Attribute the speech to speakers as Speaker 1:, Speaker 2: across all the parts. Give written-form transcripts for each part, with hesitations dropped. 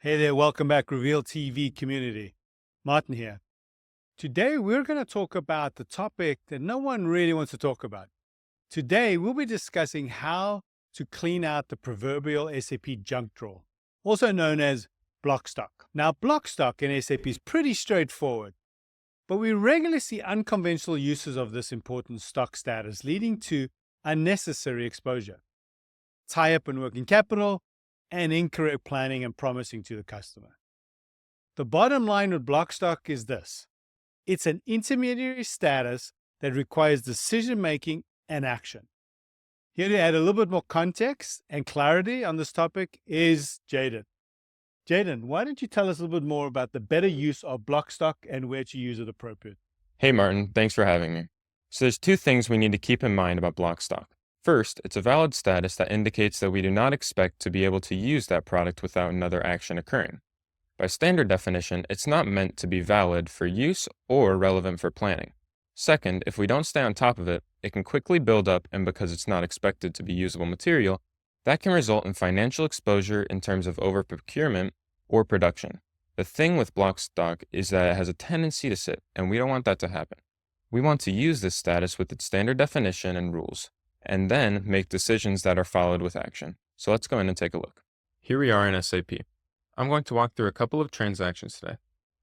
Speaker 1: Hey there, welcome back, Reveal TV community. Martin here. Today, we're going to talk about the topic that no one really wants to talk about. Today, we'll be discussing how to clean out the proverbial SAP junk drawer, also known as block stock. Now, block stock in SAP is pretty straightforward, but we regularly see unconventional uses of this important stock status, leading to unnecessary exposure, tie up in working capital, and incorrect planning and promising to the customer. The bottom line with block stock is this: it's an intermediary status that requires decision making and action. Here to add a little bit more context and clarity on this topic is Jaden. Jaden, why don't you tell us a little bit more about the better use of block stock and where to use it appropriate?
Speaker 2: Hey Martin, thanks for having me. So there's two things we need to keep in mind about block stock. First, it's a valid status that indicates that we do not expect to be able to use that product without another action occurring. By standard definition, it's not meant to be valid for use or relevant for planning. Second, if we don't stay on top of it, it can quickly build up, and because it's not expected to be usable material, that can result in financial exposure in terms of overprocurement or production. The thing with block stock is that it has a tendency to sit, and we don't want that to happen. We want to use this status with its standard definition and rules, and then make decisions that are followed with action. So let's go in and take a look. Here we are in SAP. I'm going to walk through a couple of transactions today.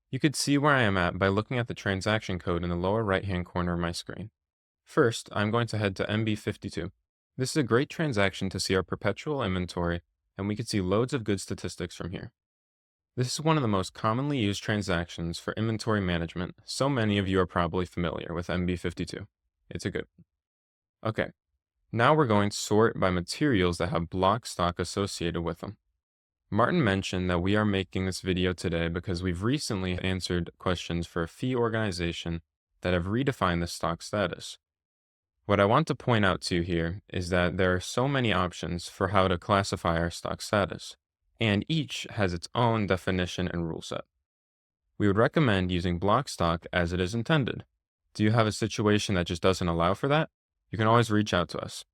Speaker 2: You could see where I am at by looking at the transaction code in the lower right-hand corner of my screen. First, I'm going to head to MB52. This is a great transaction to see our perpetual inventory, and we can see loads of good statistics from here. This is one of the most commonly used transactions for inventory management, so many of you are probably familiar with MB52. It's a good one. Okay, now we're going to sort by materials that have block stock associated with them. Martin mentioned that we are making this video today because we've recently answered questions for a fee organization that have redefined the stock status. What I want to point out to you here is that there are so many options for how to classify our stock status, and each has its own definition and rule set. We would recommend using block stock as it is intended. Do you have a situation that just doesn't allow for that? You can always reach out to us.